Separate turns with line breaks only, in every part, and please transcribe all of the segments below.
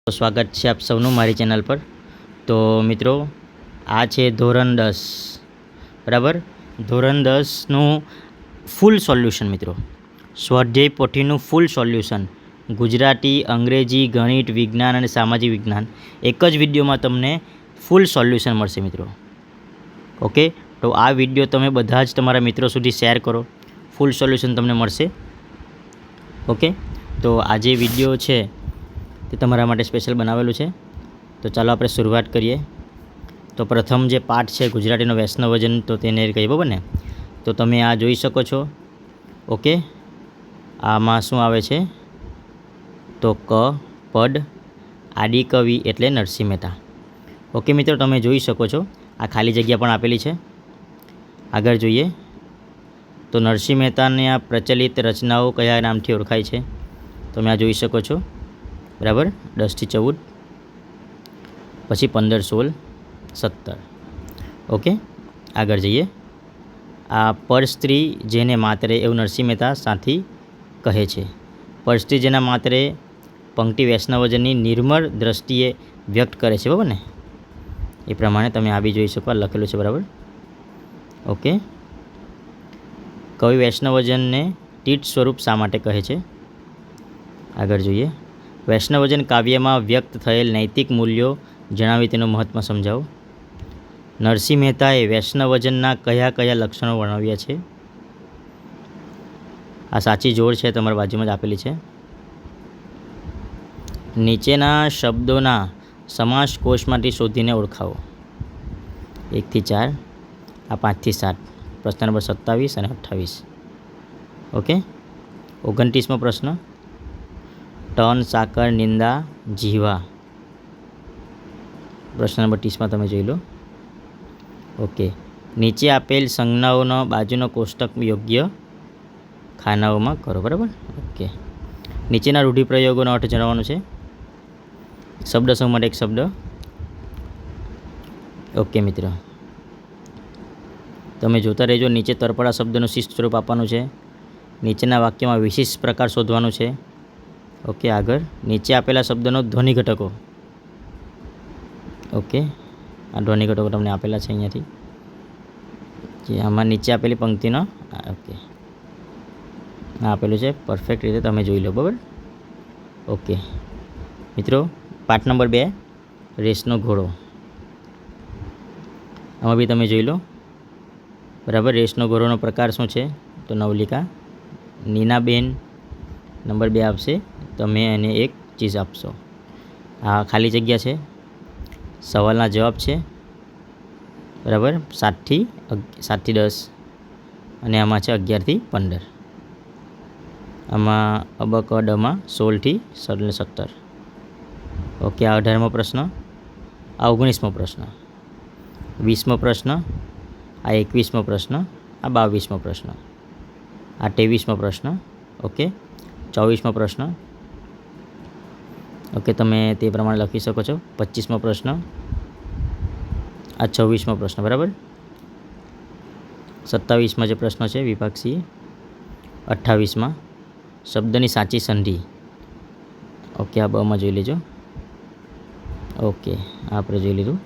તો સ્વાગત છે આપ સૌનું મારી ચેનલ પર। તો મિત્રો આ છે ધોરણ 10 બરાબર। ધોરણ 10નું ફૂલ સોલ્યુશન મિત્રો, સ્વાધ્યાય પોથીનું ફૂલ સોલ્યુશન ગુજરાતી, અંગ્રેજી, ગણિત, વિજ્ઞાન અને સામાજિક વિજ્ઞાન એક જ વિડીયોમાં તમને ફૂલ સોલ્યુશન મળશે મિત્રો। ઓકે, તો આ વિડીયો તમે બધા જ તમારા મિત્રો સુધી શેર કરો, ફૂલ સોલ્યુશન તમને મળશે। ઓકે, તો આ જે વિડીયો છે તે તમારા માટે સ્પેશિયલ બનાવેલું છે। તો ચાલો આપણે શરૂઆત કરીએ। તો પ્રથમ જે પાઠ છે ગુજરાતીનો વૈષ્ણવજન, તો તેને કહીએ બરાબર ને। તો તમે આ જોઈ શકો છો। ઓકે, આમાં શું આવે છે તો ક પદ આદિકવિ એટલે નરસિંહ મહેતા। ઓકે મિત્રો, તમે જોઈ શકો છો આ ખાલી જગ્યા પણ આપેલી છે। આગળ જોઈએ તો નરસિંહ મહેતાની આ પ્રચલિત રચનાઓ કયા નામથી ઓળખાય છે? તમે આ જોઈ શકો છો બરાબર, 10 થી 14, પછી 15, 16, 17। ઓકે, આગળ જઈએ। આ પરસ્ત્રી જેને માતરે એવું નરસિંહ મહેતા સાથી કહે છે। પરસ્ત્રી જેના માતરે પંક્તિ વૈષ્ણવજનની નિર્મળ દ્રષ્ટિએ વ્યક્ત કરે છે બરાબર ને, એ પ્રમાણે તમે આ બી જોઈ શકો, લખેલું છે બરાબર। ઓકે, કવિ વૈષ્ણવજનને તીર્થ સ્વરૂપ શા માટે કહે છે? આગળ જોઈએ। વૈષ્ણવજન કાવ્યમાં વ્યક્ત થયેલ નૈતિક મૂલ્યો જણાવી તેનું મહત્ત્વ સમજાવો। નરસિંહ મહેતાએ વૈષ્ણવજનના કયા કયા લક્ષણો વર્ણવ્યા છે? આ સાચી જોડ છે, તમારી બાજુમાં જ આપેલી છે। નીચેના શબ્દોના સમાસ કોષમાંથી શોધીને ઓળખાવો। 1 થી 4, આ 5 થી 7, પ્રશ્ન નંબર 27 અને 28। ઓકે, 29મો પ્રશ્ન, ટન, સાકર, નિંદા, જીવા, પ્રશ્ન નંબર 30માં તમે જોઈ લો। ઓકે, નીચે આપેલ સંજ્ઞાઓનો બાજુનો કોષ્ટક યોગ્ય ખાનાઓમાં કરો બરાબર। ઓકે, નીચેના રૂઢિપ્રયોગોનો અર્થ જણાવવાનો છે। શબ્દ સમૂહ માટે એક શબ્દ। ઓકે મિત્રો, તમે જોતા રહેજો। નીચે તરપડા શબ્દનું શિસ્ત સ્વરૂપ આપવાનું છે। નીચેના વાક્યમાં વિશિષ્ટ પ્રકાર શોધવાનું છે। ઓકે, આગળ નીચે આપેલા શબ્દનો ધ્વનિ ઘટકો। ઓકે, આ ધ્વનિ ઘટકો તમને આપેલા છે અહીંયાથી, જે આમાં નીચે આપેલી પંક્તિનો ઓકે આ આપેલું છે, પરફેક્ટ રીતે તમે જોઈ લો બરાબર। ઓકે મિત્રો, પાઠ નંબર 2 રેસનો ઘોડો, આમાં બી તમે જોઈ લો બરાબર। રેસનો ઘોડોનો પ્રકાર શું છે? તો નવલિકા। નીનાબેન નંબર 2 આપશે, તમે એને એક ચીજ આપશો। આ ખાલી જગ્યા છે, સવાલના જવાબ છે બરાબર, 7 થી 10, અને આમાં છે 11 થી 15। આમાં અબકડમાં 16 થી 17। ઓકે, આ 18મો પ્રશ્ન, આ 19મો પ્રશ્ન, 20મો પ્રશ્ન, આ 21મો પ્રશ્ન, આ 22મો પ્રશ્ન, આ 23મો પ્રશ્ન। ઓકે, 24મો પ્રશ્ન। ઓકે, તમે તે પ્રમાણે લખી શકો છો। 25મો પ્રશ્ન, આ 26મો પ્રશ્ન બરાબર। 27માં જે પ્રશ્ન છે વિભાગ સી। 28માં શબ્દની સાચી સંધિ। ઓકે, આ બમાં જોઈ લેજો। ઓકે, આપણે જોઈ લીધું।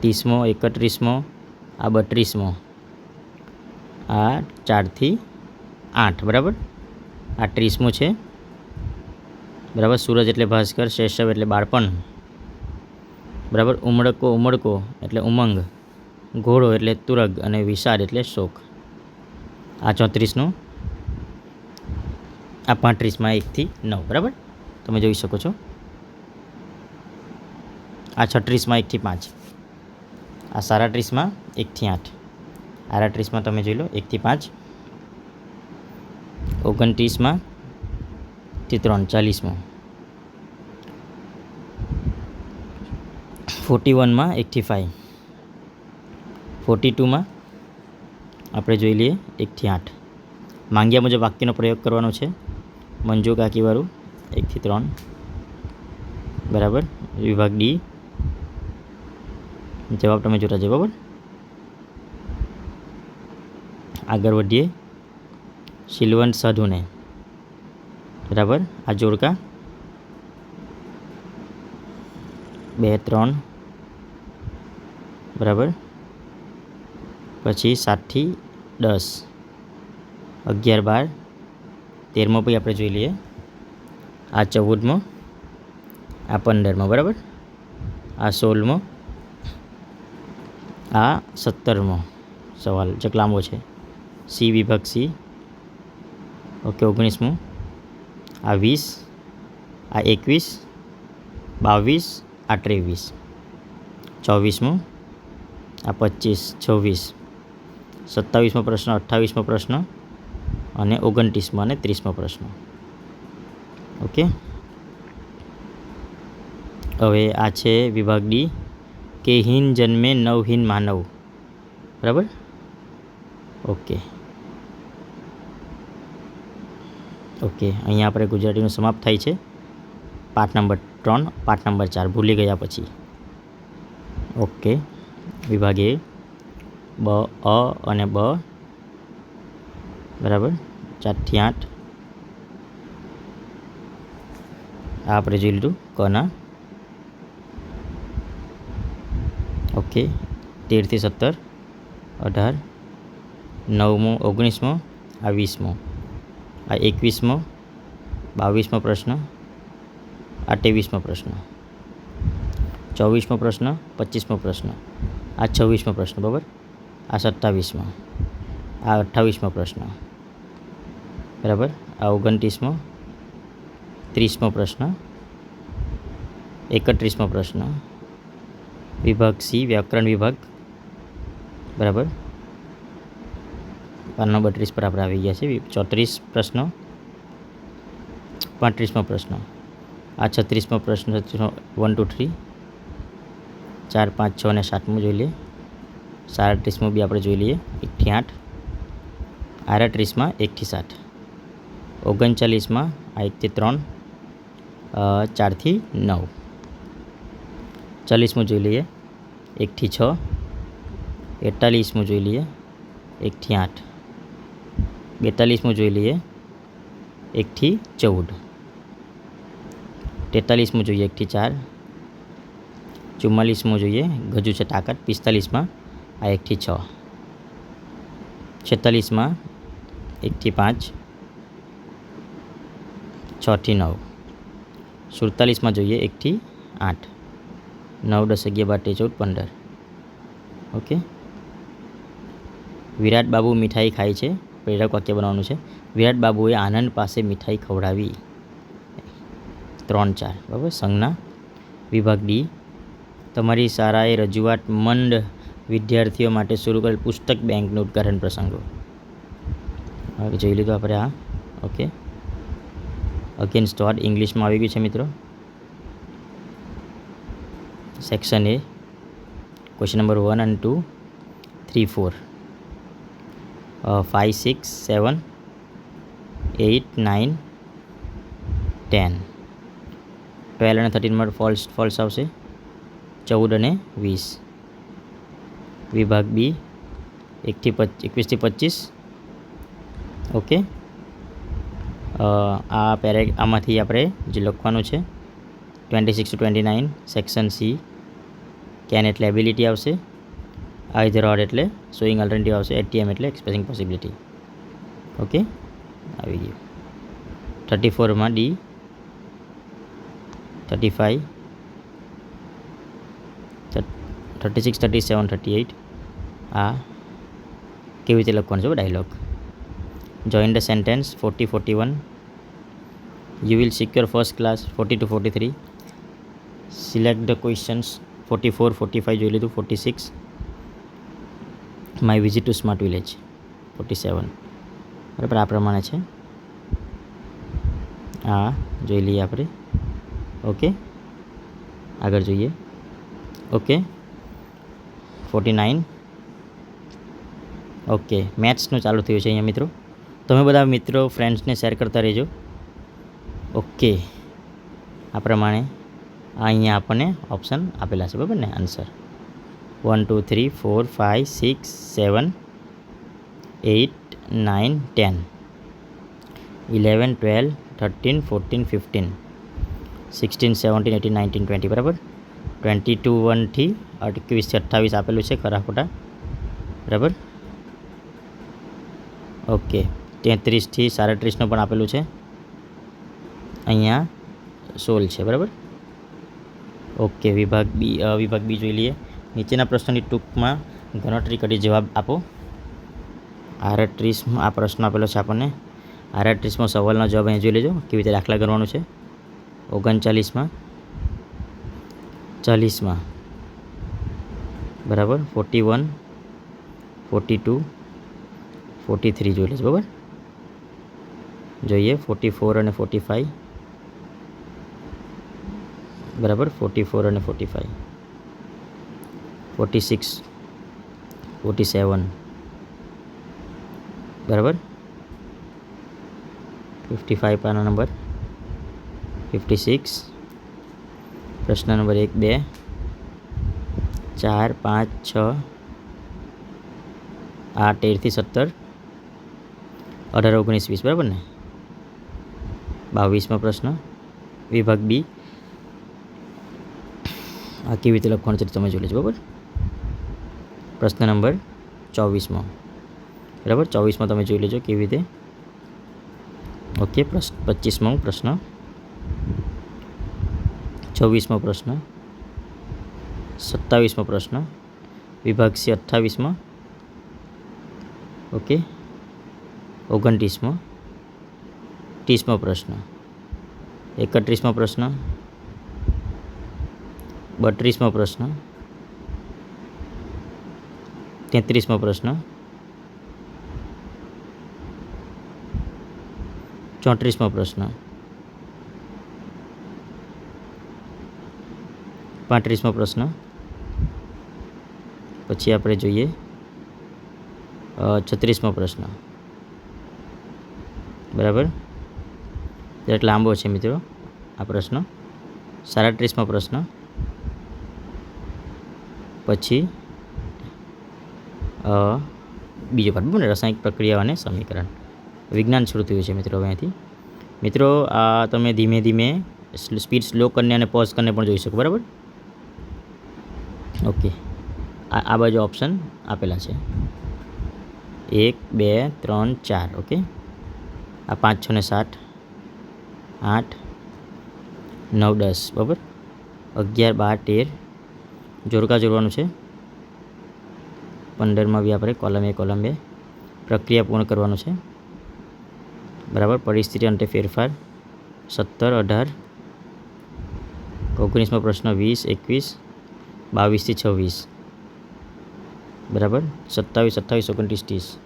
30મો, 31મો, આ 32મો, આ 4 થી 8 બરાબર। આ 30મું છે બરાબર। સૂરજ એટલે ભાસ્કર, શૈશવ એટલે બાળપણ બરાબર। ઉમળકો ઉમળકો એટલે ઉમંગ, ઘોડો એટલે તુરગ, અને વિષાદ એટલે શોક। આ 34નું, આ 35માં 1 થી 9 બરાબર, તમે જોઈ શકો છો। આ 36માં 1 થી 5, આ 37માં 1 થી 8, 38માં તમે જોઈ લો 1 થી 5, 29માં થી 3, 40મો, 41માં 1 થી 5, 42માં આપણે જોઈ લઈએ 1 થી 8। માંગ્યા મુજબ વાક્યનો પ્રયોગ કરવાનો છે। મંજુ કાકીવાળું 1 થી 3 બરાબર। વિભાગ ડી, જવાબ તમે જોતા જાઓ બરાબર। આગળ વધીએ। શીલવંત સાધુને, બરાબર. આ જોડકા 2 3, બરાબર. પછી 7 થી 10, 11 12, 13મો પછી આપણે જોઈ લઈએ. આ 14મો, આ 15મો, બરાબર. આ 16મો, આ 17મો સવાલ જક લાંબો છે. સી વિભાગ સી. ઓકે. 19મો, આ 20, આ 21, 22, આ 23, 24મો, આ 25, 26, 27મો પ્રશ્ન, 28મો પ્રશ્ન અને 29મો અને 30મો પ્રશ્ન. ઓકે. હવે આ છે વિભાગ ડી કે હીન જન્મે નવહીન માનવ, બરાબર. ઓકે. અહીંયા આપણે ગુજરાતીનું સમાપ્ત થાય છે. પાઠ નંબર 3, પાઠ નંબર 4 ભૂલી ગયા પછી. ઓકે. વિભાગ એ બ અ અને બ, બરાબર. 4 થી 8 આ આપણે જોઈ લીધું કના. ઓકે. 13 થી 17, 18, 9મો, 19મો, આ 20મો, આ 21મો, 22મો પ્રશ્ન, આ 23મો પ્રશ્ન, 24મો પ્રશ્ન, 25મો પ્રશ્ન, આ 26મો પ્રશ્ન, બરાબર. આ 27મો, આ 28મો પ્રશ્ન, બરાબર. આ 29મો, 30મો પ્રશ્ન, 31મો પ્રશ્ન. વિભાગ સી વ્યાકરણ વિભાગ, બરાબર. પાના 32 પર આપણે આવી ગયા છે. 34 પ્રશ્નો, 35મો પ્રશ્ન, આ 36મો પ્રશ્ન, 1 2 3, 4 5 6 અને 7મો જોઈ લઈએ. 37મો બી આપણે જોઈ લઈએ, 1 થી 8. 38માં 1 થી 7. 39માં આ 1 થી 3, 4 થી 9. 40મો જોઈ લઈએ, 1 થી 6. 41મો જોઈ લઈએ, 1 થી 8. 42મો જોઈ લઈએ, 1 થી 14. 43મો જોઈએ, 1 થી 4. 44મો જોઈએ, ગજુ છે તાકાત. 45માં આ 1 થી 6. 46માં 1 થી 5, 6 થી 9. 47માં જોઈએ 1 થી 8, 9 10 11 12 13 14 15. ઓકે. વિરાટ બાબુ મીઠાઈ ખાય છે. પ્રેરક વાક્ય બનાવવાનું છે. વિરાટ બાબુએ આનંદ પાસે મીઠાઈ ખવડાવી. 3 4, બરાબર. સંજ્ઞા. વિભાગ ડી તમારી શાળાએ રજૂઆત મંદ વિદ્યાર્થીઓ માટે શરૂ કરેલ પુસ્તક બેંકનું ઉદ્ઘાટન પ્રસંગો. હવે જોઈ લીધું આપણે આ. ઓકે. અગેન્સ્ટ ઓડ ઇંગ્લિશમાં આવી ગયું છે મિત્રો. સેક્શન એ ક્વેશ્ચન નંબર 1 અને 2, 3 4, 5 6 7 8 9 10. 12 અને 13 માં ફોલ્સ આવશે. 14 અને 20. વિભાગ બી 21 થી 25. ઓકે. આમાંથી આપણે જે લખવાનું છે 26 to 29. સેક્શન સી કેન એટલે એબિલિટી આવશે. આઈધર ઓર એટલે શોઈંગ અલ્ટરનેટિવ આવશે. એટીએમ એટલે એક્સપ્રેસિંગ પોસિબિલિટી. ઓકે. આવી ગયું. 34માં ડી, 35, 36 37 38. આ કેવી રીતે લખવાનું છે dialogue. Join the sentence 40 41. You will secure first class 40 to 43. Select the questions 44 45 જોઈ લીધું. 46 my visit to smart village 47. બરાબર. આ પ્રમાણે છે. આ જોઈ લઈએ આપણે. ઓકે. આગળ જોઈએ. ઓકે. 49. ઓકે. મેથ્સનું ચાલુ થયું છે અહીંયા મિત્રો. તમે બધા મિત્રો ફ્રેન્ડ્સને શેર કરતા રહેજો. ઓકે. આ પ્રમાણે અહીંયા આપણને ઓપ્શન આપેલા છે, બરાબર ને. આન્સર 1 2 3 4 5 6 7 8 9 10. 11, 12, 13, 14, 15, 16, 17, 18, 19, 20 બરાબર. 22 1થી 21થી 28 આપેલું છે, ખરા ખોટા બરાબર. ઓકે, 33થી 37નું પણ આપેલું છે, અહીંયા 16 છે બરાબર. ઓકે, વિભાગ બી જોઈ લઈએ. નીચેના પ્રશ્નોની ટૂંકમાં ગણતરી કરી જવાબ આપો. 38 આ પ્રશ્ન આપેલો છે આપણને. 38મો સવાલનો જવાબ અહીં જોઈ લેજો, કેવી રીતે દાખલા કરવાનું છે. 39માં, 40માં બરાબર, 41, 42, 43 જોઈ લેજો બરાબર. જોઈએ 44 અને 45 બરાબર, 44 અને 45, 46, 47 બરાબર, 55 પાનો નંબર, 56, પ્રશ્ન નંબર 1, 2, 4, 5, 6, 8, 13થી 17, 18, 19, 20 બરાબર ને. 22મો પ્રશ્ન વિભાગ બી. આ કેવી રીતે લખવાનું છે તમે જોઈ લેજો બરાબર. પ્રશ્ન નંબર 24મો બરાબર, 24માં તમે જોઈ લેજો કેવી રીતે. ઓકે, 25મો પ્રશ્ન, 26મો પ્રશ્ન, 27મો પ્રશ્ન, વિભાગ સી 28માં, ઓકે, 29મો, 30મો પ્રશ્ન, 31મો પ્રશ્ન, 32મો પ્રશ્ન, 33મો પ્રશ્ન, 34મો પ્રશ્ન, 35મો પ્રશ્ન. પછી આપણે જોઈએ 36મો પ્રશ્ન બરાબર. એટલે લાંબો છે મિત્રો આ પ્રશ્ન. 37મો પ્રશ્ન, પછી બીજો પાઠ બરાબર ને, રાસાયણિક પ્રક્રિયા અને સમીકરણ, વિજ્ઞાન શરૂ થયું છે મિત્રો હવે અહીંથી. મિત્રો આ તમે ધીમે ધીમે સ્પીડ સ્લો કરીને અને પોઝ કરીને પણ જોઈ શકો બરાબર. ઓકે, આ બાજુ ઓપ્શન આપેલા છે 1, 2, 3, 4. ઓકે, આ 5, 6 ને 7, 8, 9, 10 બરાબર, 11, 12, 13 જોડકા જોડવાનું છે. 15માં બી આપણે કોલમ 1 કોલમ 2 પ્રક્રિયા પૂર્ણ કરવાનું છે બરાબર. પરિસ્થિતિ અંતે ફેરફાર 17, 18, 19મો પ્રશ્ન 20, 21, 22થી 26 બરાબર. 27, 28, 29, 30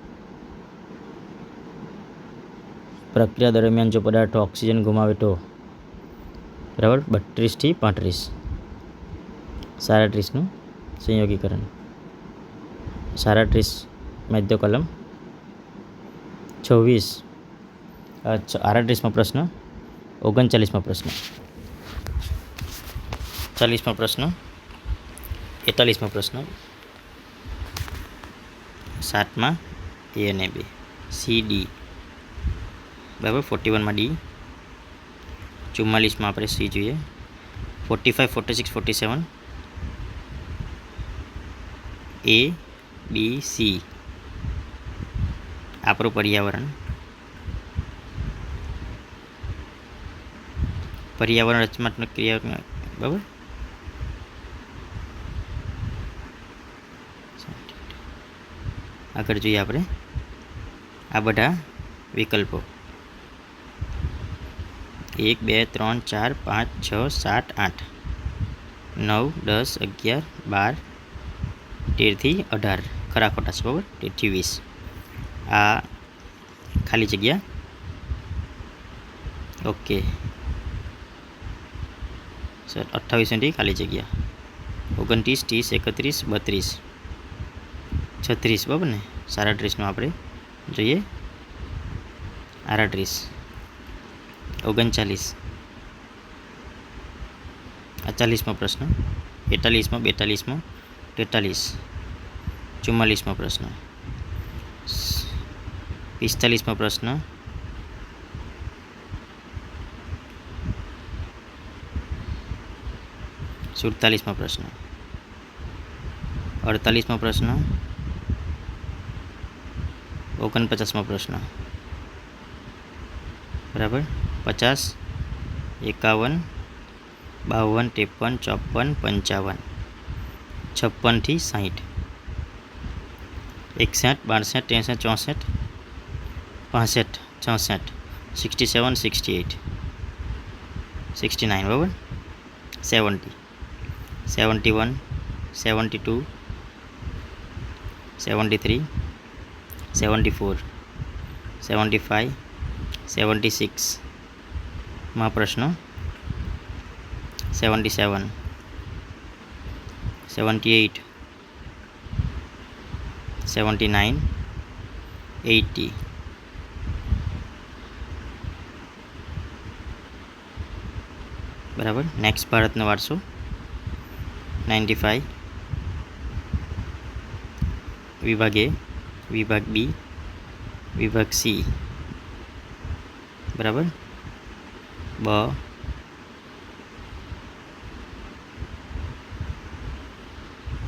પ્રક્રિયા દરમિયાન જો પદાર્થો ઓક્સિજન ગુમાવે તો બરાબર. 32થી 35, 37નું સંયોગીકરણ, 37 મધ્ય કોલમ, 26, 38મો પ્રશ્ન, 39મો પ્રશ્ન, 40મો પ્રશ્ન, 41મો પ્રશ્ન, 7માં A અને B, C, D બરાબર. 41માં D, 44માં આપણે C જોઈએ, 45, 46, 47 A, B, C આપણું પર્યાવરણ રચનાત્મક ક્રિયા બરાબર. આગળ જોઈએ આપણે આ બધા વિકલ્પો 1, 2, 3, 4, 5, 6, 7, 8, 9, 10, 11, 12, 13થી 18 ખરા ખોટા છે બરાબર. 13થી 20 આ ખાલી જગ્યા. ઓકે સર, 28 ખાલી જગ્યા, 29, 30, 31, 32, 36 બરાબર ને. 37નું આપણે જોઈએ, 38, 39, 40મો પ્રશ્ન, 41મો, 42મો, 43, 44મો પ્રશ્ન, 45મો પ્રશ્ન, 47મો પ્રશ્ન, 48મો પ્રશ્ન, 49મો પ્રશ્ન, બરાબર, 50, 51, 52, 53, 54, 55, 56 થી 60, 61, 62, 63, 64, 65, 66, 67, 68, 69, બરાબર, 70, 71, 72, 73, 74, 75, 76 માં પ્રશ્ન, 77, 78, 79, 80, બરાબર. નેક્સ્ટ ભારતનો વારસો 95, વિભાગ એ, વિભાગ બી, વિભાગ સી, બરાબર, બ,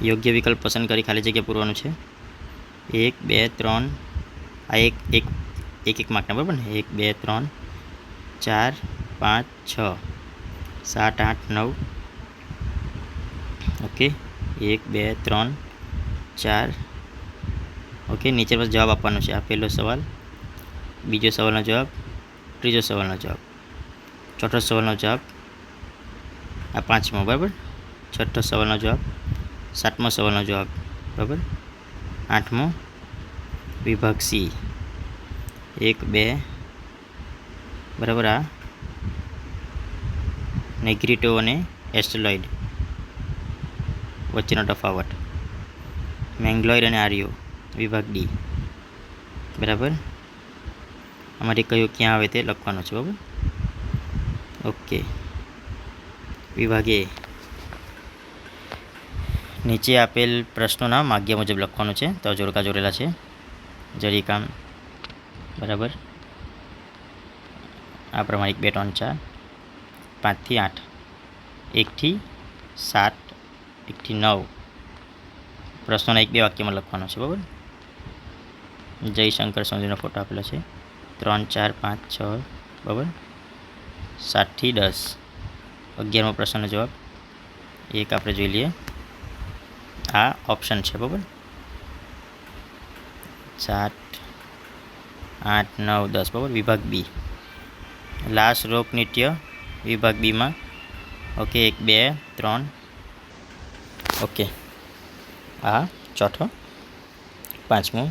યોગ્ય વિકલ્પ પસંદ કરી ખાલી જગ્યા પૂરવાનું છે. 1, 2, 3, આ એક માર્કના, બરાબર ને, 1, 2, 3, 4, 5, 6, 7, 8, 9, ઓકે, 1, 2, 3, 4, ઓકે. નીચે બસ જવાબ આપવાનો છે. આ પહેલો સવાલ, બીજો સવાલનો જવાબ, ત્રીજો સવાલનો જવાબ, ચોથો સવાલનો જવાબ, આ 5મો, બરાબર, છઠ્ઠો સવાલનો જવાબ, 7મો સવાલનો જવાબ, બરાબર, 8મો, વિભાગ સી, 1, 2, બરાબર. આ નેગ્રીટો અને એસ્ટેરોઇડ વચ્ચેનો તફાવત, મેંગ્લોઇડ અને આર્યો, વિભાગ ડી, બરાબર. આમાંથી કયું ક્યાં આવે તે લખવાનું છે, બરાબર, ઓકે. વિભાગ એ, નીચે આપેલ પ્રશ્નોના માગ્યા મુજબ લખવાનું છે. તો જોડકા જોડેલા છે, જરી કામ, બરાબર. આ પ્રમાણે 1, 2, 3, 4, 5 થી 8, 1 થી 7, 1 થી 9 પ્રશ્નોના 1-2 વાક્યમાં લખવાનો છે, બરાબર. જયશંકર સમજીનો ફોટો આપેલો છે. 3, 4, 5, 6, બરાબર, 7 થી 10, 11મો પ્રશ્નનો જવાબ, એક આપણે જોઈ લઈએ. આ ઓપ્શન છે, બરાબર, 7, 8, 9, 10, બરાબર. વિભાગ બી, લાસ રોક નૃત્ય, વિભાગ બીમાં, ઓકે, 1, 2, 3, ઓકે. આ ચોથો, 5મો,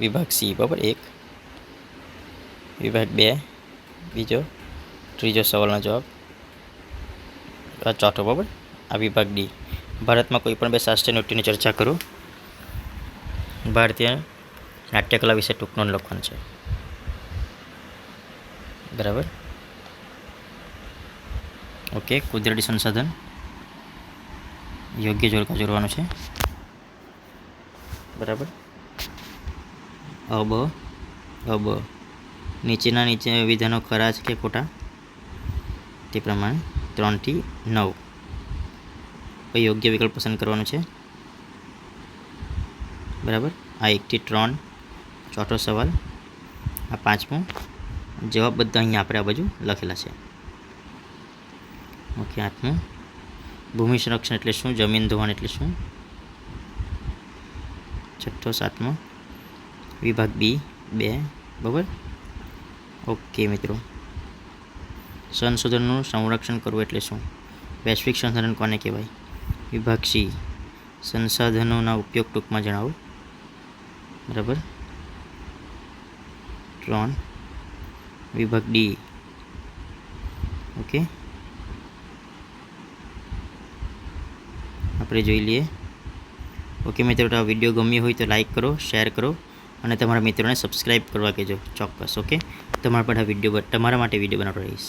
વિભાગ સી, બરાબર, 1, વિભાગ 2, બીજો, ત્રીજો સવાલનો જવાબ, આ ચોથો, બરાબર. આ વિભાગ ડી, ભારતમાં કોઈ પણ બે શાસ્ત્રીય નૃત્યની ચર્ચા કરો. ભારતીય નાટ્યકલા વિશે ટૂંક નોંધ લખવાનું છે, બરાબર, ઓકે. કુદરતી સંસાધન, યોગ્ય જોડકા જોડવાનું છે, બરાબર. અબ નીચેના વિધાનો ખરા છે કે ખોટા તે પ્રમાણે 3 થી 9 યોગ્ય વિકલ્પ પસંદ કરવાનું છે, બરાબર. આ 1 થી 3 ચોથો સવાલ, આ 5મો, જવાબ બધા અહીંયા આપણે આ બાજુ લખેલા છે, ઓકે. 8મો, ભૂમિ સંરક્ષણ એટલે શું, જમીન ધોવાણ એટલે શું, છઠ્ઠો, 7મો, વિભાગ બી 2, બરાબર, ઓકે. મિત્રો, સંશોધનનું સંરક્ષણ કરવું એટલે શું, વૈશ્વિક સંસાધન કોને કહેવાય, વિભાગ સી, સંસાધનોના ઉપયોગ ટૂંકમાં જણાવો, બરાબર, 3, વિભાગ ડી, ઓકે. આપણે જોઈ લઈએ, ઓકે. મિત્રો, તો આ વિડીયો ગમ્યો હોય તો લાઈક કરો, શેર કરો અને તમારા મિત્રોને સબસ્ક્રાઈબ કરવા કહેજો, ચોક્કસ, ઓકે. તમારા માટે વિડીયો બનાવતો રહીશ.